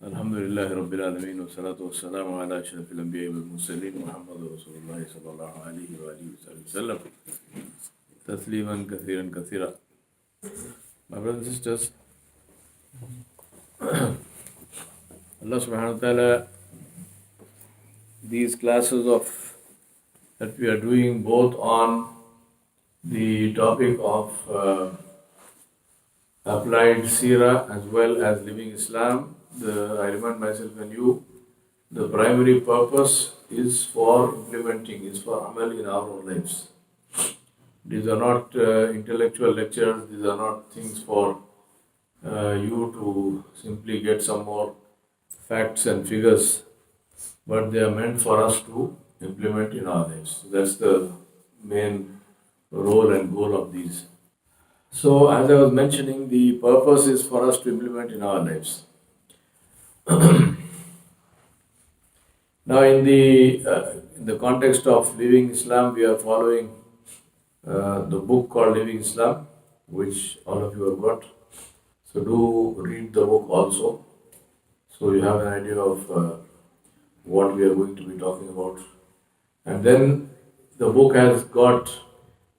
Alhamdulillah Rabbil Alameen wa salatu wa salamu ala ashrafil anbiya wal mursaleen Muhammad Rasulullah sallallahu alayhi wa alihi wa sallam tasliman kathiran kathira. My brothers and sisters, Allah subhanahu wa ta'ala, these classes that we are doing both on the topic of applied seerah as well as living Islam, I remind myself and you, the primary purpose is for implementing, is for amal in our own lives. These are not intellectual lectures, these are not things for you to simply get some more facts and figures, but they are meant for us to implement in our lives. That's the main role and goal of these. So, as I was mentioning, the purpose is for us to implement in our lives. Now, in the context of living Islam, we are following the book called Living Islam, which all of you have got. So, do read the book also, so you have an idea of what we are going to be talking about. And then the book has got,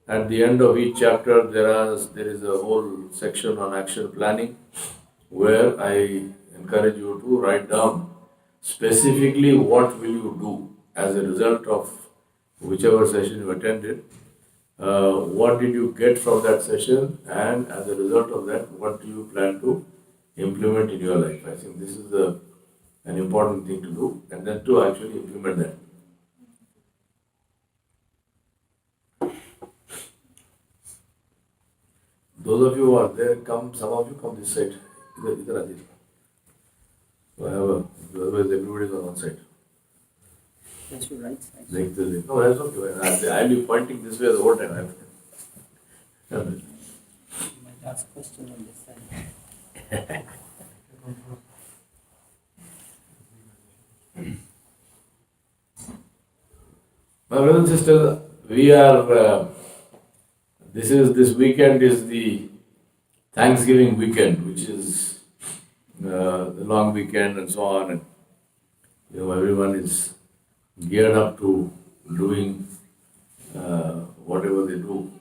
at the end of each chapter, there is a whole section on action planning, where I encourage you to write down specifically what will you do as a result of whichever session you attended, what did you get from that session, and as a result of that, what do you plan to implement in your life. I think this is an important thing to do, and then to actually implement that. Those of you who are there, some of you come this side. Either Adil. So I have otherwise everybody is on one side. That's your right side. Like this. No, that's okay. I'll be pointing this way the whole time. You might ask question on this side. My brothers and sisters, we are. This weekend is the Thanksgiving weekend, which is the long weekend and so on, and everyone is geared up to doing whatever they do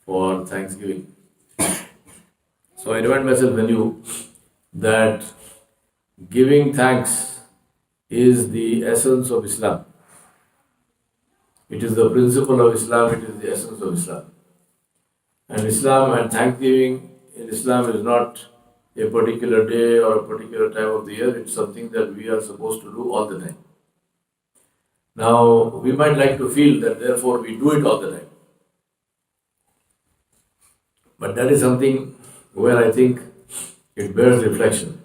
for Thanksgiving. So I remind myself and you that giving thanks is the essence of Islam. It is the principle of Islam, it is the essence of Islam. And Islam and thanksgiving in Islam is not a particular day or a particular time of the year, it's something that we are supposed to do all the time. Now, we might like to feel that therefore we do it all the time. But that is something where I think it bears reflection.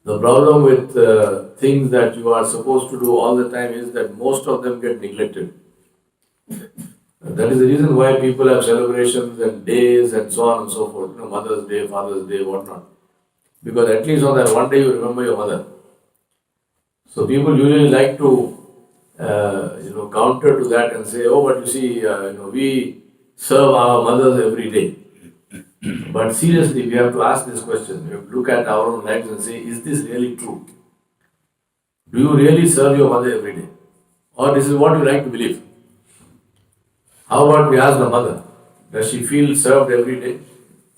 The problem with things that you are supposed to do all the time is that most of them get neglected. That is the reason why people have celebrations and days and so on and so forth. Mother's Day, Father's Day, whatnot. Because at least on that one day you remember your mother. So people usually like to, counter to that and say, oh, but you see, we serve our mothers every day. But seriously, we have to ask this question. We have to look at our own lives and say, is this really true? Do you really serve your mother every day? Or this is what you like to believe? How about we ask the mother, does she feel served every day?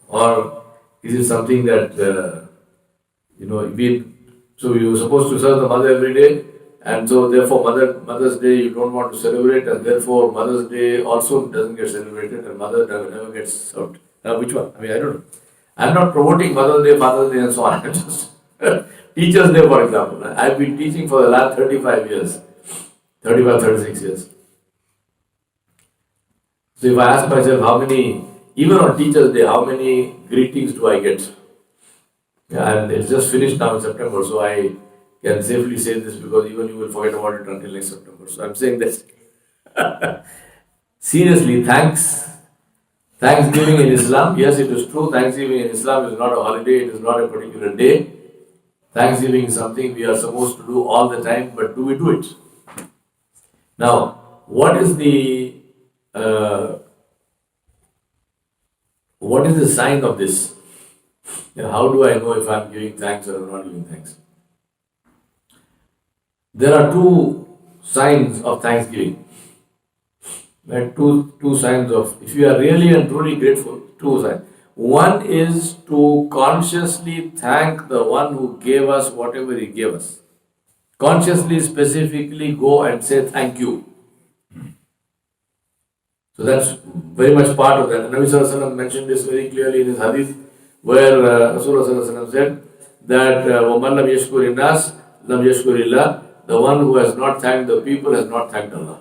Or is it something that, so you're supposed to serve the mother every day, and so therefore Mother's Day you don't want to celebrate, and therefore Mother's Day also doesn't get celebrated, and mother never gets served. Which one? I don't know. I'm not promoting Mother's Day, Father's Day and so on. I'm just Teacher's Day, for example. I've been teaching for the last 35 years, 36 years. So if I ask myself even on Teacher's Day, how many greetings do I get? And it's just finished now in September, so I can safely say this because even you will forget about it until next September. So I'm saying this. Seriously, Thanksgiving in Islam, yes, it is true. Thanksgiving in Islam is not a holiday, it is not a particular day. Thanksgiving is something we are supposed to do all the time, but do we do it? Now, what is the sign of this? How do I know if I'm giving thanks or I'm not giving thanks? There are two signs of thanksgiving. Right? Two signs of, if you are really and truly grateful, two signs. One is to consciously thank the one who gave us whatever he gave us. Consciously, specifically go and say thank you. So that's very much part of that. Nabi Sallallahu Alaihi Wasallam mentioned this very clearly in his hadith, where Rasulullah Sallallahu Alaihi Wasallam said that وَمَنْ لَمْ يَشْكُرِ النَّاسِ لَمْ يَشْكُرِ اللَّهِ. The one who has not thanked the people has not thanked Allah.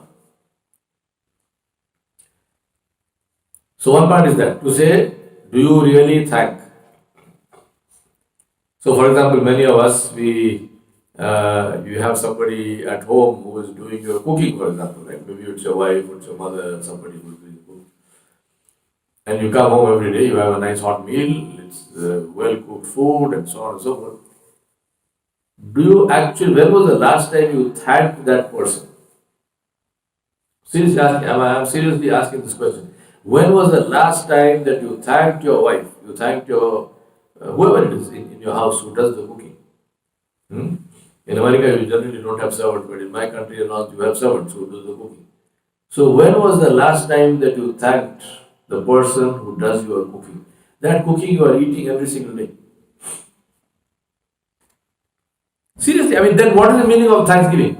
So one part is that, to say, do you really thank? So for example, many of us, you have somebody at home who is doing your cooking, for example, right? Maybe it's your wife, it's your mother, somebody who is doing cooking. And you come home every day, you have a nice hot meal, it's well cooked food and so on and so forth. Do you actually, when was the last time you thanked that person? Seriously asking, I'm seriously asking this question. When was the last time that you thanked your wife, you thanked your, whoever it is in your house who does the cooking? In America, you generally don't have servants, but in my country and all, you have servants who do the cooking. So when was the last time that you thanked the person who does your cooking? That cooking you are eating every single day. Seriously, I mean, then what is the meaning of Thanksgiving?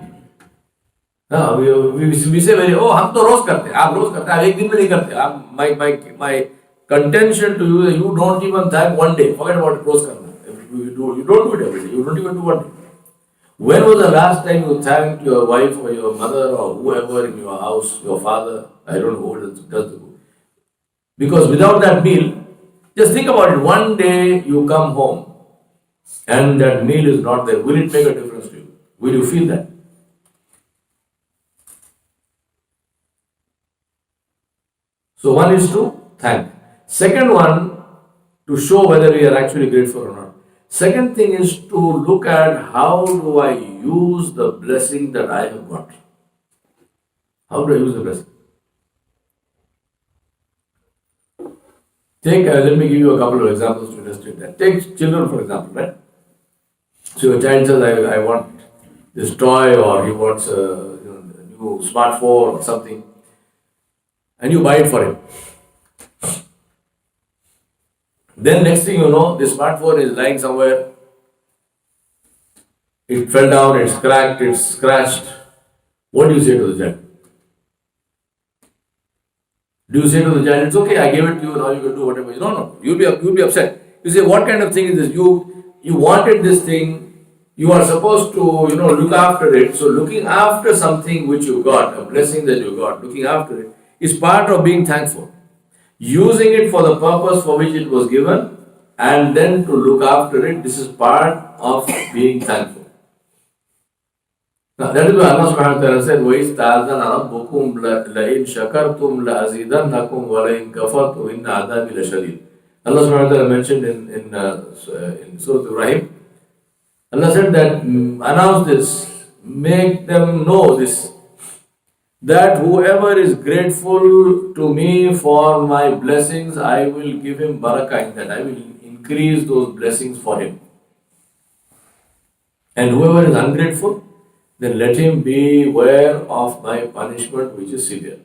We say very, oh, हम तो रोज करते हैं, आप रोज करते हैं, आप एक दिन में नहीं करते. My contention to you is you don't even thank one day. Forget about it, रोज करना. You don't do it every day. You don't even do one day. When was the last time you thanked your wife or your mother or whoever in your house, your father? I don't know who does the cook. Because without that meal, just think about it. One day you come home and that meal is not there. Will it make a difference to you? Will you feel that? So one is to thank. Second one, to show whether we are actually grateful or not. Second thing is to look at how do I use the blessing that I have got. How do I use the blessing? Let me give you a couple of examples to illustrate that. Take children for example, right? So your child says, I want this toy, or he wants a new smartphone or something, and you buy it for him. Then next thing you know, the smartphone is lying somewhere. It fell down, it's cracked, it's scratched. What do you say to the child? Do you say to the child, it's okay, I gave it to you, now you can do whatever? No. You'll be upset. You say, what kind of thing is this? You wanted this thing, you are supposed to, look after it. So looking after something which you got, a blessing that you got, looking after it, is part of being thankful. Using it for the purpose for which it was given, and then to look after it, this is part of being thankful. Now that is why Allah subhanahu wa ta'ala said, وَإِذْ تَعَذَّنَ رَبُّكُمْ لَئِنْ شَكَرْتُمْ لَأَزِيدَنَّكُمْ وَلَئِنْ كَفَرْتُمْ إِنَّ عَذَابِي لَشَدِيدٌ. Allah subhanahu wa ta'ala mentioned in Surah Ibrahim, Allah said that, announce this, make them know this, that whoever is grateful to me for my blessings, I will give him barakah in that. I will increase those blessings for him. And whoever is ungrateful, then let him beware of my punishment, which is severe.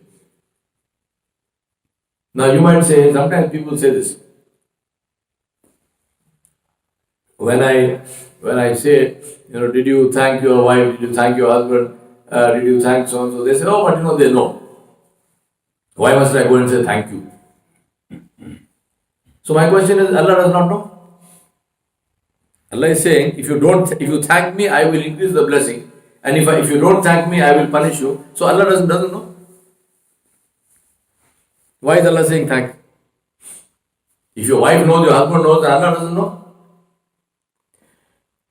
Now you might say, sometimes people say this. When I say, did you thank your wife, did you thank your husband, did you thank so and so? They say, oh, but they know. Why must I go and say thank you? So my question is, Allah does not know. Allah is saying, if you thank me, I will increase the blessing. And if you don't thank me, I will punish you. So Allah doesn't know. Why is Allah saying thank? If your wife knows, your husband knows, then Allah doesn't know.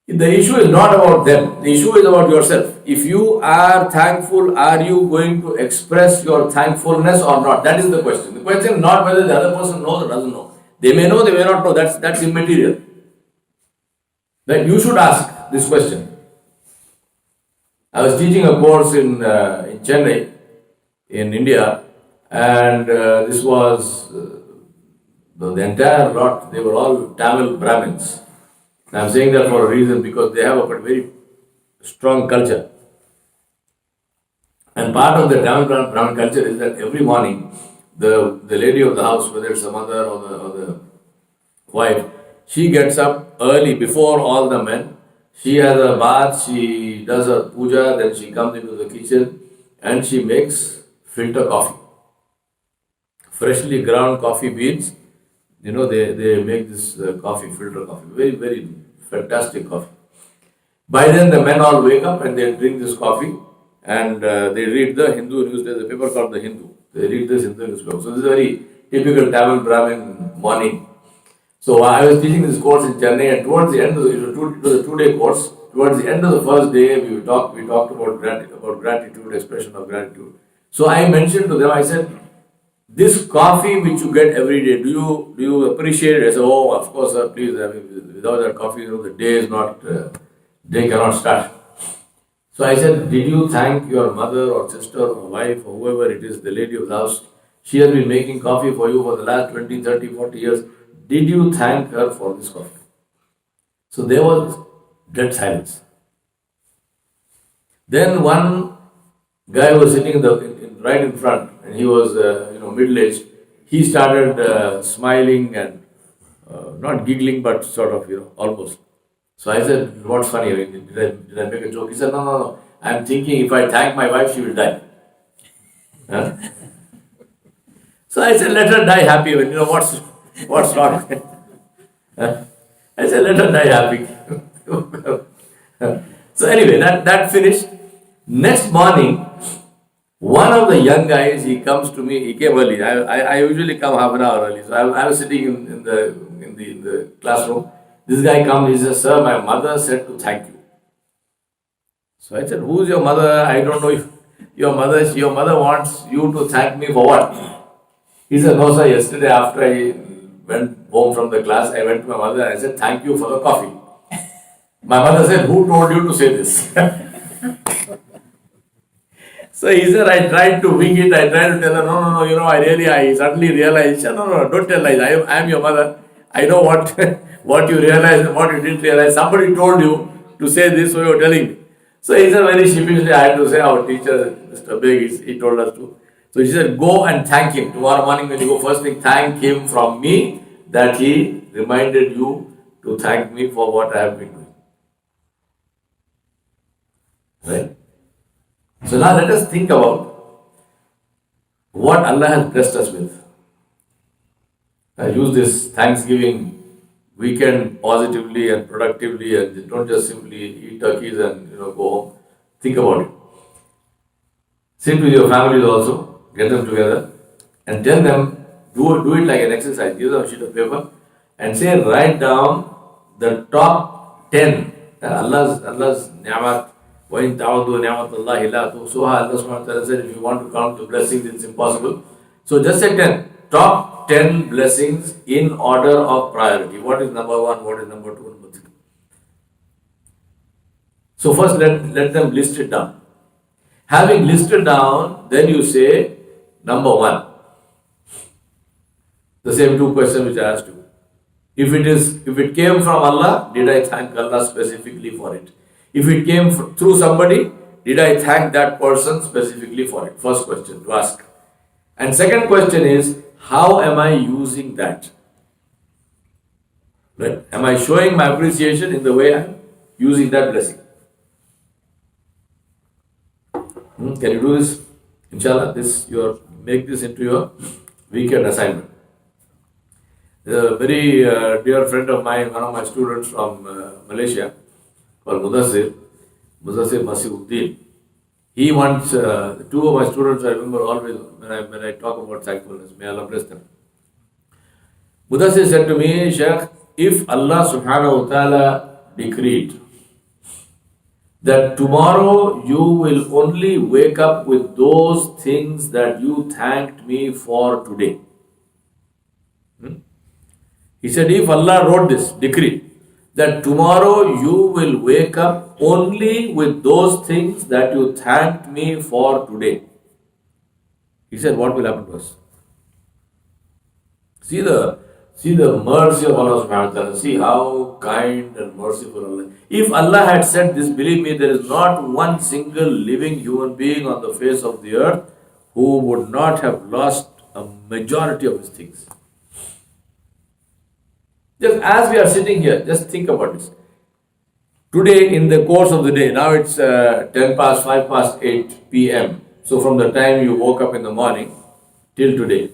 The issue is not about them. The issue is about yourself. If you are thankful, are you going to express your thankfulness or not? That is the question. The question is not whether the other person knows or doesn't know. They may know, they may not know. That's immaterial. Then you should ask this question. I was teaching a course in Chennai, in India, and this was The entire lot, they were all Tamil Brahmins. I'm saying that for a reason because they have a very strong culture. And part of the Tamil Brahmin culture is that every morning, the lady of the house, whether it's the mother or the wife, she gets up early before all the men. She has a bath, she does her puja, then she comes into the kitchen and she makes filter coffee. Freshly ground coffee beans, they make this coffee, filter coffee. Very, very fantastic coffee. By then, the men all wake up and they drink this coffee and they read the Hindu news. There's a paper called the Hindu. They read this Hindu newspaper. So, this is a very typical Tamil Brahmin morning. So, I was teaching this course in Chennai, and towards the end of it was a 2-day course. Towards the end of the first day, we talked about gratitude, expression of gratitude. So, I mentioned to them, I said, this coffee which you get every day, do you appreciate it? I said, oh, of course, sir, please. I mean, without that coffee, the day cannot start. So I said, did you thank your mother or sister or wife or whoever it is, the lady of the house? She has been making coffee for you for the last 20, 30, 40 years. Did you thank her for this coffee? So there was dead silence. Then one guy was sitting right in front, and he was middle-aged. He started smiling and not giggling, but sort of almost. So I said, what's funny? I mean, did I make a joke? He said, no. I'm thinking if I thank my wife, she will die. Huh? So I said, let her die happy. I mean, what's wrong? Huh? I said, let her die happy. So anyway, that finished. Next morning, one of the young guys, he comes to me. He came early. I usually come half an hour early. So I was sitting in the classroom. This guy comes. He says, "Sir, my mother said to thank you." So I said, "Who's your mother? I don't know if your mother wants you to thank me for what?" He said, "No, sir. Yesterday after I went home from the class, I went to my mother and I said, thank you for the coffee." My mother said, "Who told you to say this?" So he said, I tried to wing it. I tried to tell her, no, I suddenly realized, no, don't tell lies. I am your mother. I know what you realized and what you didn't realize. Somebody told you to say this, so you're telling me. So he said, very sheepishly, I had to say, our teacher, Mr. Baig, he told us to. So he said, go and thank him. Tomorrow morning when you go, first thing, thank him from me that he reminded you to thank me for what I have been doing. Right? So now let us think about what Allah has blessed us with. I use this Thanksgiving weekend positively and productively, and don't just simply eat turkeys and go home. Think about it. Sit with your families also, get them together, and tell them, do it like an exercise. Give them a sheet of paper and say, write down the top 10 Allah's ni'mat. وَإِن تَعُدُّوا نِعْمَةَ اللَّهِ لَا تُحْصُوهَا. Allah subhanahu wa ta'ala said, if you want to count the blessings, it's impossible. So just say 10. Top 10 blessings in order of priority. What is number 1? What is number 2? Number 3? So first let them list it down. Having listed down, then you say number 1. The same 2 questions which I asked you. If it came from Allah, did I thank Allah specifically for it? If it came through somebody, did I thank that person specifically for it? First question to ask. And second question is, how am I using that? Right? Am I showing my appreciation in the way I'm using that blessing? Can you do this? Inshallah, make this into your weekend assignment. A very dear friend of mine, one of my students from Malaysia, called Mudassir Masiuddin. He wants, 2 of my students, I remember always when I talk about thankfulness, may Allah bless them. Mudassir said to me, Shaykh, if Allah subhanahu wa ta'ala decreed that tomorrow you will only wake up with those things that you thanked me for today. He said, if Allah wrote this decree, that tomorrow you will wake up only with those things that you thanked me for today. He said, what will happen to us? See the See the mercy of Allah subhanahu wa ta'ala. See how kind and merciful Allah. If Allah had said this, believe me, there is not one single living human being on the face of the earth who would not have lost a majority of his things. Just as we are sitting here, just think about this. Today, in the course of the day, now it's 10 past, 5 past 8 p.m. So from the time you woke up in the morning till today,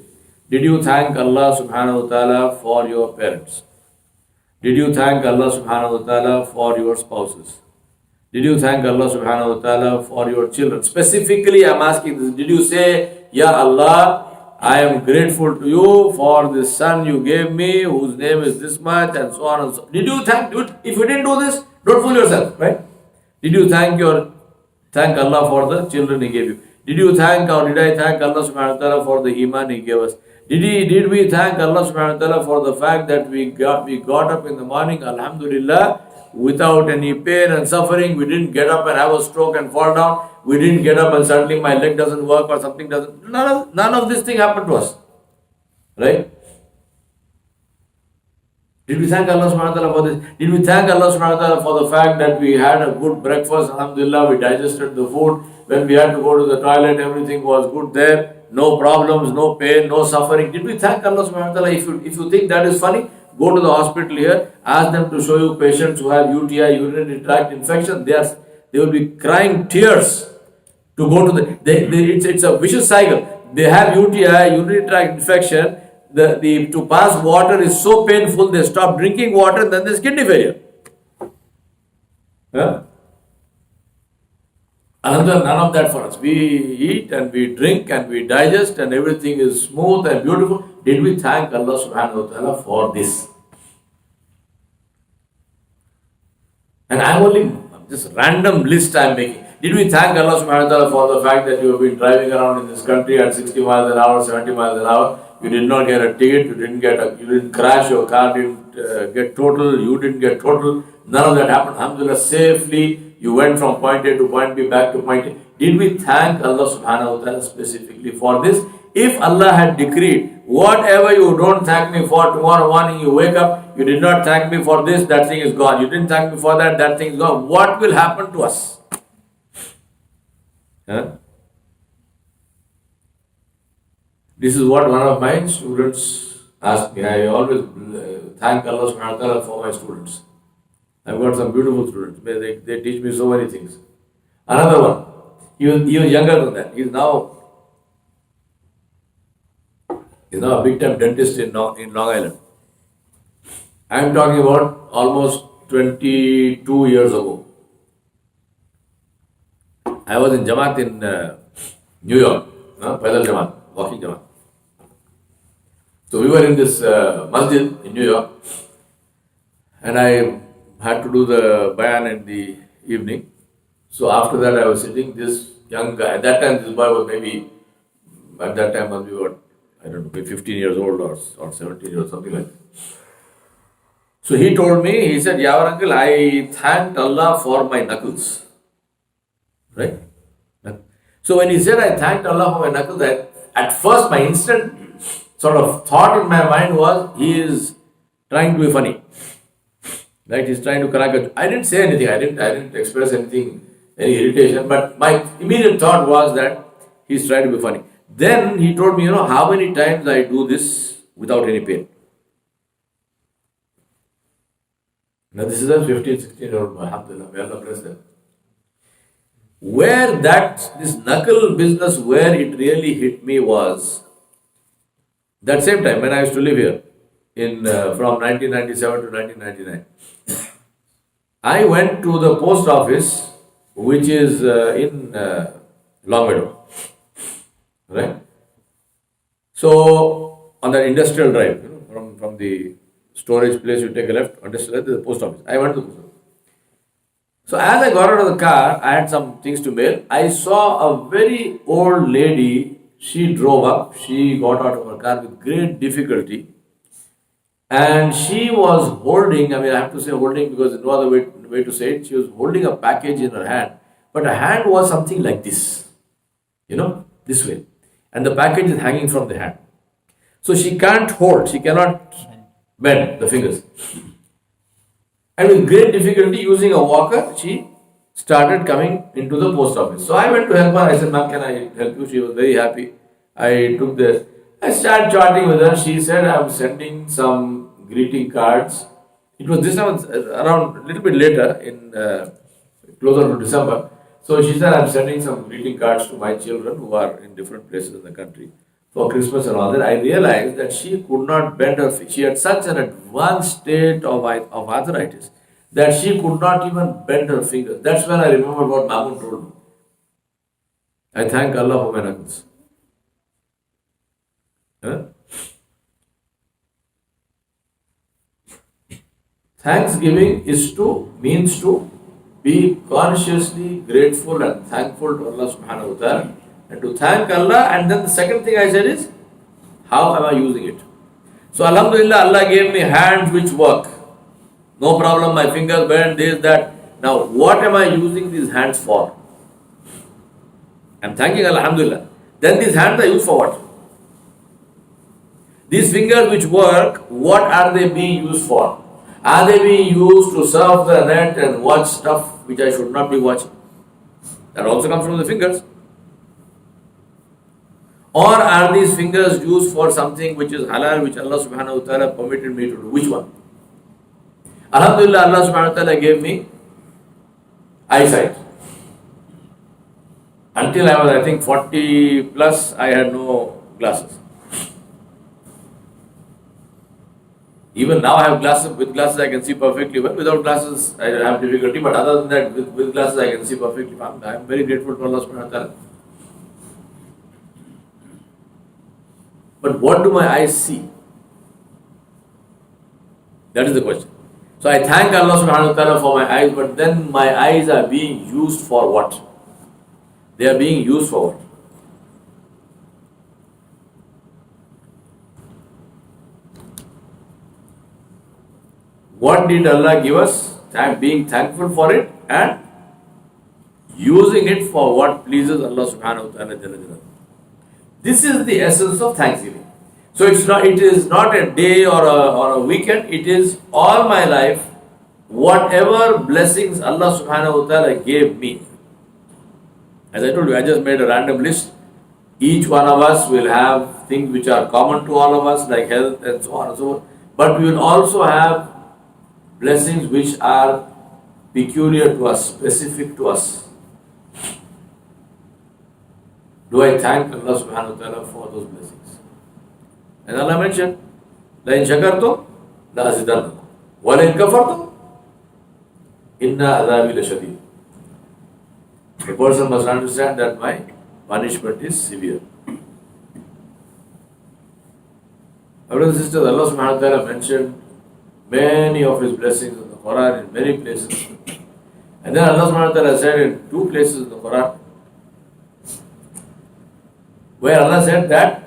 did you thank Allah subhanahu wa ta'ala for your parents? Did you thank Allah subhanahu wa ta'ala for your spouses? Did you thank Allah subhanahu wa ta'ala for your children? Specifically, I'm asking this. Did you say, Ya Allah, I am grateful to you for this son you gave me, whose name is this much, and so on and so on. Did you thank, if you didn't do this, don't fool yourself, right? Did you thank Allah for the children He gave you? Did you thank or did I thank Allah subhanahu wa ta'ala for the iman He gave us? Did we thank Allah subhanahu wa ta'ala for the fact that we got up in the morning, alhamdulillah, without any pain and suffering? We didn't get up and have a stroke and fall down. We didn't get up and suddenly my leg doesn't work or something doesn't. None of this thing happened to us. Right? Did we thank Allah subhanahu wa ta'ala for this? Did we thank Allah subhanahu wa ta'ala for the fact that we had a good breakfast, alhamdulillah, we digested the food. When we had to go to the toilet, everything was good there. No problems, no pain, no suffering. Did we thank Allah subhanahu wa ta'ala? If you think that is funny, go to the hospital here, ask them to show you patients who have UTI, urinary tract infection. They will be crying tears to go to it's a vicious cycle. They have UTI, urinary tract infection. To pass water is so painful, they stop drinking water, then there's kidney failure. Yeah? None of that for us. We eat and we drink and we digest and everything is smooth and beautiful. Did we thank Allah subhanahu wa ta'ala for this? And I'm only just random list I'm making. Did we thank Allah subhanahu wa ta'ala for the fact that you have been driving around in this country at 60 miles an hour, 70 miles an hour? You did not get a ticket, you didn't crash, your car didn't get total, you didn't get total. None of that happened. Alhamdulillah, safely you went from point A to point B back to point A. Did we thank Allah subhanahu wa ta'ala specifically for this? If Allah had decreed, whatever you don't thank me for, tomorrow morning you wake up, you did not thank me for this, that thing is gone. You didn't thank me for that, that thing is gone. What will happen to us? Huh? This is what one of my students asked me. I always thank Allah subhanahu wa ta'ala for my students. I've got some beautiful students. They teach me so many things. Another one, he was younger than that. He's now a big time dentist in Long Island. I'm talking about almost 22 years ago. I was in Jamaat in New York, Paidal Jamaat, walking Jamaat. So we were in this masjid in New York, and I had to do the bayan in the evening. So after that I was sitting, this young guy, at that time this boy was maybe, at that time must be what, I don't know, maybe 15 years old or 17 years, something like that. So he told me, he said, Yawar uncle, I thanked Allah for my knuckles. Right? So when he said I thanked Allah for my knuckles, at first my instant sort of thought in my mind was, he is trying to be funny. Right? He's trying to crack a joke. I didn't say anything, I didn't express anything, any irritation, but my immediate thought was that he's trying to be funny. Then he told me, how many times I do this without any pain. Now this is a 15, 16-year-old boy, alhamdulillah, may Allah bless them. Where this knuckle business, where it really hit me was, that same time when I used to live here, from 1997 to 1999, I went to the post office, which is in Longmeadow. Right? So, on that industrial drive, from the storage place, you take a left, industrial drive, there's the post office. I went to the post office. So, as I got out of the car, I had some things to mail. I saw a very old lady. She drove up. She got out of her car with great difficulty. And she was holding, I have to say holding because there's no other way to say it. She was holding a package in her hand. But her hand was something like this. This way. And the package is hanging from the hand. So she can't hold. She cannot bend the fingers. And with great difficulty, using a walker, she started coming into the post office. So I went to help her. I said, "Ma'am, can I help you?" She was very happy. I started chatting with her. She said, "I'm sending some greeting cards." It was this time around a little bit later in closer to December. So she said, "I'm sending some greeting cards to my children who are in different places in the country for Christmas and all that." I realized that she could not bend her feet. She had such an advanced state of arthritis that she could not even bend her fingers. That's when I remembered what Mamun told me. I thank Allah for my knuckles. Huh? Thanksgiving means to be consciously grateful and thankful to Allah subhanahu wa ta'ala, and to thank Allah. And then the second thing I said is, how am I using it? So Alhamdulillah, Allah gave me hands which work. No problem, my fingers bend, this, that. Now, what am I using these hands for? I'm thanking Allah, Alhamdulillah. Then these hands are used for what? These fingers which work, what are they being used for? Are they being used to surf the net and watch stuff which I should not be watching? That also comes from the fingers. Or are these fingers used for something which is halal, which Allah subhanahu wa ta'ala permitted me to do? Which one? Alhamdulillah, Allah subhanahu wa ta'ala gave me eyesight. Until I was, I think, 40 plus, I had no glasses. Even now I have glasses. With glasses I can see perfectly well. Without glasses I have difficulty. But other than that, with glasses I can see perfectly well. I am very grateful to Allah subhanahu wa ta'ala. But what do my eyes see? That is the question. So I thank Allah subhanahu wa ta'ala for my eyes, but then my eyes are being used for what? They are being used for what? What did Allah give us? Being thankful for it and using it for what pleases Allah subhanahu wa ta'ala. This is the essence of thanksgiving. So it is not a day or a weekend, it is all my life, whatever blessings Allah subhanahu wa ta'ala gave me. As I told you, I just made a random list. Each one of us will have things which are common to all of us, like health and so on and so forth. But we will also have blessings which are peculiar to us, specific to us. Do I thank Allah subhanahu wa ta'ala for those blessings? And Allah mentioned, لَإِن شَكَرْتُمْ لَأَزِدَنَّكُمْ وَلَإِن كَفَرْتُمْ إِنَّ عَذَابِي لَشَدِيدٌ. The person must understand that my punishment is severe. Brothers and sisters, Allah subhanahu wa ta'ala mentioned many of His blessings in the Quran in many places. And then Allah subhanahu wa ta'ala said in two places in the Quran, where Allah said that,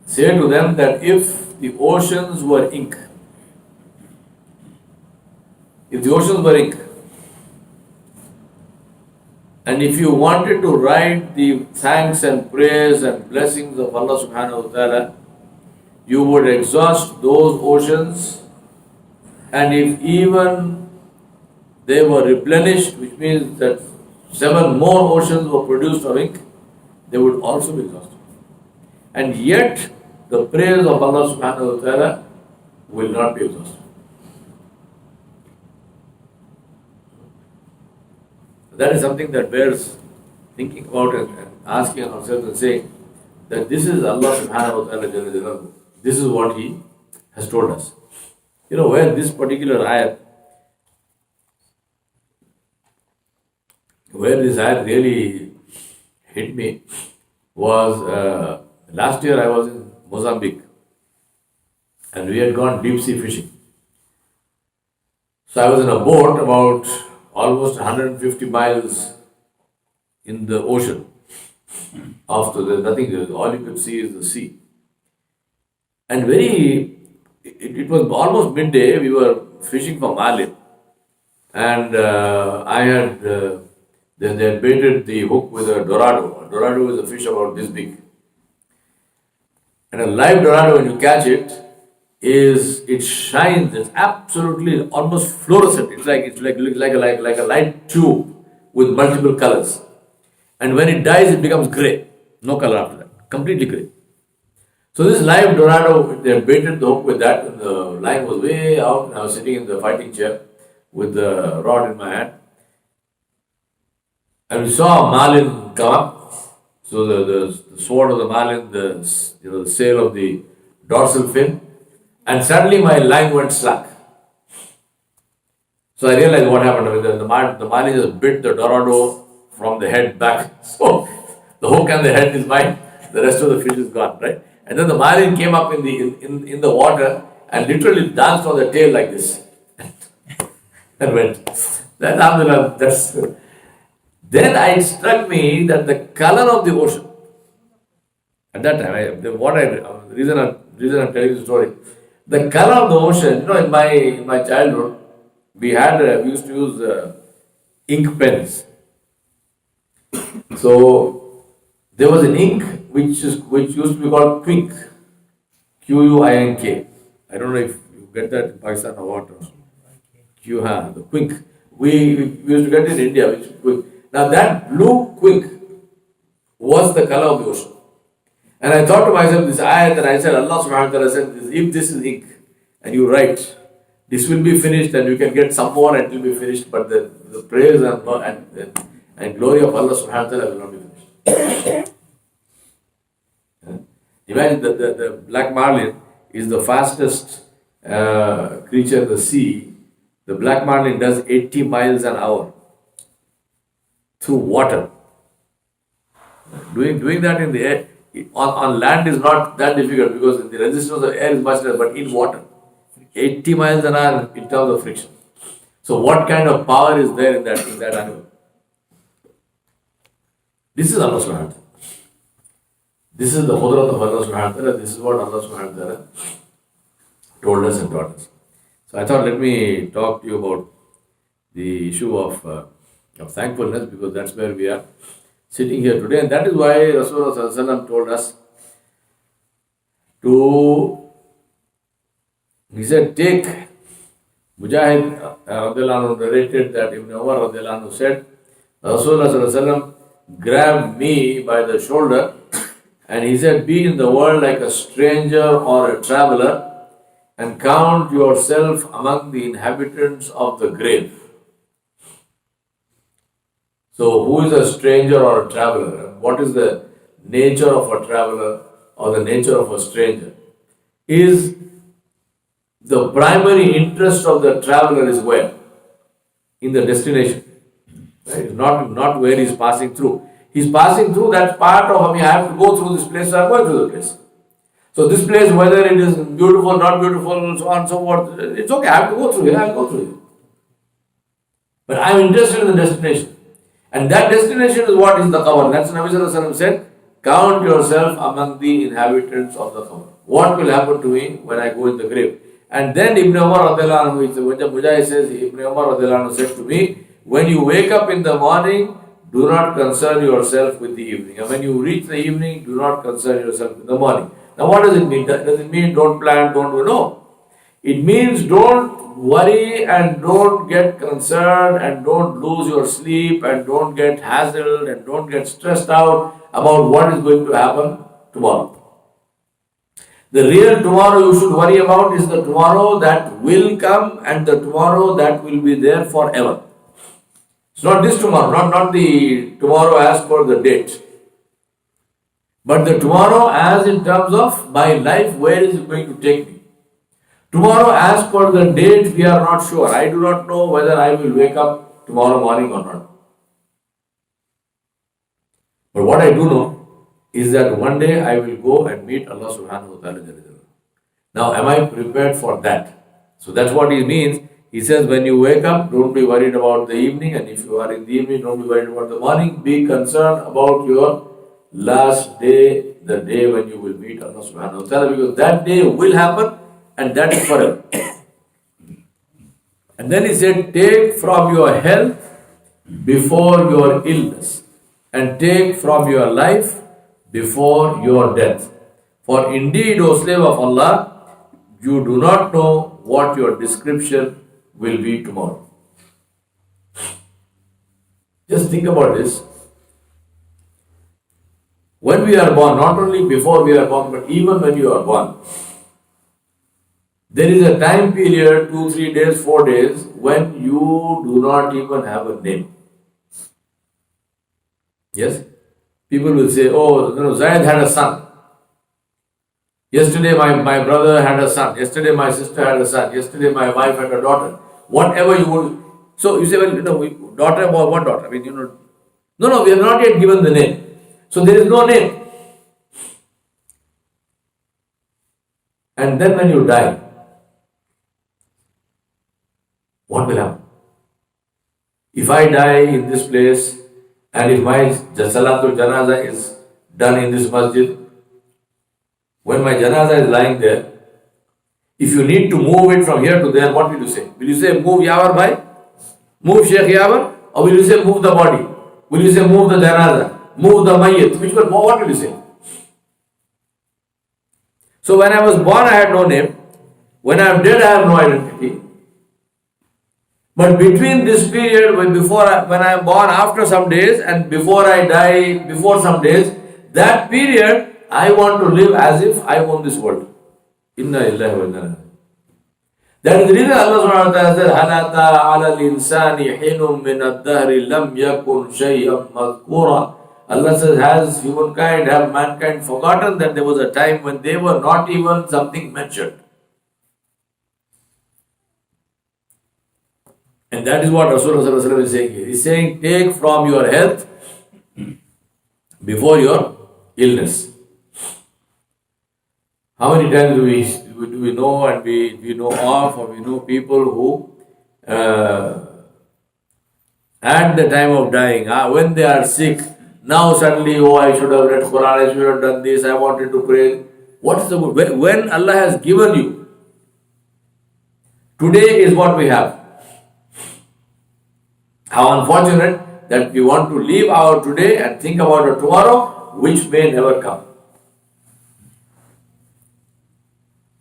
say to them that if the oceans were ink, and if you wanted to write the thanks and praise and blessings of Allah subhanahu wa ta'ala, you would exhaust those oceans, and if even they were replenished, which means that 7 more oceans were produced of ink, they would also be exhausted. And yet, the praise of Allah subhanahu wa ta'ala will not be exhausted. That is something that bears thinking about and asking ourselves and saying that this is Allah subhanahu wa ta'ala, this is what He has told us. You know, where this particular ayat, where this ayat really hit me was last year I was in Mozambique and we had gone deep sea fishing. So I was in a boat about almost 150 miles in the ocean. After there's nothing, all you could see is the sea. And it was almost midday, we were fishing for marlin. And they had baited the hook with a dorado. A dorado is a fish about this big. And a live dorado, when you catch it, it shines. It's absolutely almost fluorescent. It's like a light tube with multiple colors. And when it dies, it becomes gray. No color after that. Completely gray. So this live Dorado, they had baited the hook with that, and the line was way out, and I was sitting in the fighting chair with the rod in my hand. And we saw a marlin come up. So the sword of the marlin, the sail of the dorsal fin, and suddenly my line went slack. So I realized what happened. I mean, the marlin just bit the Dorado from the head back. So the hook and the head is mine. The rest of the fish is gone, right? And then the marlin came up in the water and literally danced on the tail like this and went. Then it struck me that the color of the ocean at that time, the reason I'm telling you the story, the color of the ocean. In my childhood, we used to use ink pens. So there was an ink which used to be called Quink, Quink. I don't know if you get that in Pakistan or what. The Quink. We used to get it in India, which is Quink. Now that blue Quink was the color of the ocean. And I thought to myself, this ayat, and I said, Allah subhanahu wa ta'ala said, if this is ink, and you write, this will be finished and you can get some more and it will be finished, but the praise and glory of Allah subhanahu wa ta'ala will not be finished. Imagine the black marlin is the fastest creature in the sea. The black marlin does 80 miles an hour through water. Doing that in the air, on land is not that difficult because the resistance of air is much less, but in water, 80 miles an hour in terms of friction. So what kind of power is there in that animal? This is Allah subhanahu wa ta'ala. This is the Qudrat of Allah subhanahu wa ta'ala. This is what Allah subhanahu wa ta'ala told us and taught us. So I thought, let me talk to you about the issue of thankfulness, because that's where we are sitting here today. And that is why Rasulullah told us to, he said, take, Mujahid narrated that Ibn Umar said, Rasulullah grabbed me by the shoulder and he said, be in the world like a stranger or a traveler and count yourself among the inhabitants of the grave. So who is a stranger or a traveler? What is the nature of a traveler or the nature of a stranger? Is the primary interest of the traveler is where? In the destination. Right? Not where he's passing through. He's passing through that part of, I have to go through this place, so I'm going through the place. So this place, whether it is beautiful, not beautiful, so on and so forth, it's okay, I have to go through it, I'll go through it. But I'm interested in the destination. And that destination is what is the qabr. That's what Nabi Sallallahu Alaihi Wasallam said, count yourself among the inhabitants of the qabr. What will happen to me when I go in the grave? And then Ibn Umar Mujahid says, Ibn Umar said to me, when you wake up in the morning, do not concern yourself with the evening. And when you reach the evening, do not concern yourself with the morning. Now what does it mean? Does it mean don't plan, don't do? No. It means don't worry and don't get concerned and don't lose your sleep and don't get hassled and don't get stressed out about what is going to happen tomorrow. The real tomorrow you should worry about is the tomorrow that will come and the tomorrow that will be there forever. It's not this tomorrow, not the tomorrow as per the date. But the tomorrow as in terms of my life, where is it going to take me? Tomorrow as per the date, we are not sure. I do not know whether I will wake up tomorrow morning or not. But what I do know is that one day I will go and meet Allah subhanahu wa ta'ala. Now am I prepared for that? So that's what he means. He says, when you wake up, don't be worried about the evening, and if you are in the evening, don't be worried about the morning. Be concerned about your last day, the day when you will meet Allah subhanahu wa ta'ala, because that day will happen and that is forever. And then he said, take from your health before your illness, and take from your life before your death. For indeed, O slave of Allah, You do not know what your description will be tomorrow. Just think about this. When we are born, not only before we are born, but even when you are born, there is a time period, 2, 3 days, 4 days, when you do not even have a name. Yes? People will say, oh, Zaid had a son. Yesterday my brother had a son. Yesterday my sister had a son. Yesterday my wife had a daughter. Whatever you would. So you say, well, daughter, what daughter? I mean, no, we have not yet given the name. So there is no name. And then when you die, what will happen? If I die in this place, and if my Salatul Janaza is done in this masjid, when my Janaza is lying there, if you need to move it from here to there, what will you say? Will you say, move Yawar Baig? Move Sheikh Yawar? Or will you say, move the body? Will you say, move the Janaza? Move the Mayyit? Which one? What will you say? So when I was born, I had no name. When I am dead, I have no identity. But between this period, when I am born after some days and before I die before some days, that period I want to live as if I own this world. Inna lillahi wa inna ilaihi. That is the reason Allah subhanahu wa ta'ala said, Halata ala al-insani hinum min ad-dahri lam yakun shay'an madhkura. Allah says, has humankind, have mankind forgotten that there was a time when they were not even something mentioned? And that is what Rasulullah is saying here. He is saying, take from your health before your illness. How many times do we know and we know of, or we know people who at the time of dying, when they are sick, now suddenly, oh, I should have read Quran, I should have done this, I wanted to pray. What is the good? When Allah has given you, today is what we have. How unfortunate that we want to leave our today and think about a tomorrow which may never come.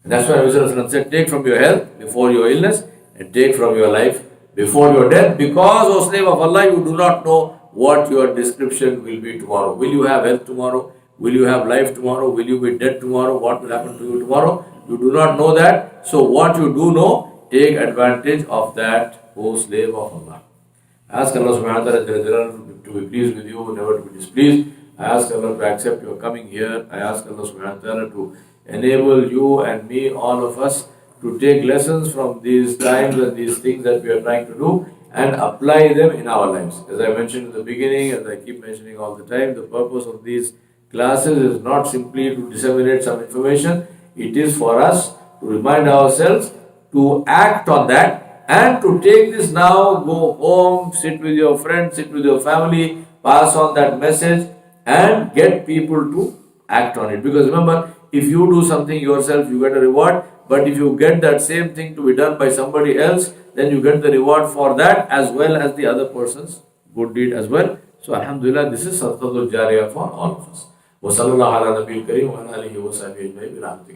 And that's why Rasulullah said, take from your health before your illness and take from your life before your death, because, O slave of Allah, you do not know what your description will be tomorrow. Will you have health tomorrow? Will you have life tomorrow? Will you be dead tomorrow? What will happen to you tomorrow? You do not know that. So what you do know, take advantage of that, O slave of Allah. I ask Allah subhanahu wa ta'ala to be pleased with you, never to be displeased. I ask Allah to accept your coming here. I ask Allah subhanahu wa ta'ala to enable you and me, all of us, to take lessons from these times and these things that we are trying to do and apply them in our lives. As I mentioned in the beginning, as I keep mentioning all the time, the purpose of these classes is not simply to disseminate some information. It is for us to remind ourselves to act on that and to take this now, go home, sit with your friends, sit with your family, pass on that message and get people to act on it. Because remember, if you do something yourself, you get a reward. But if you get that same thing to be done by somebody else, then you get the reward for that as well as the other person's good deed as well. So alhamdulillah, this is Sadaqatul Jariyah for all of us. Wa sallallahu ala nabiyil kareem wa ala alihi wa sahbihi ajma'in bi rahmatika.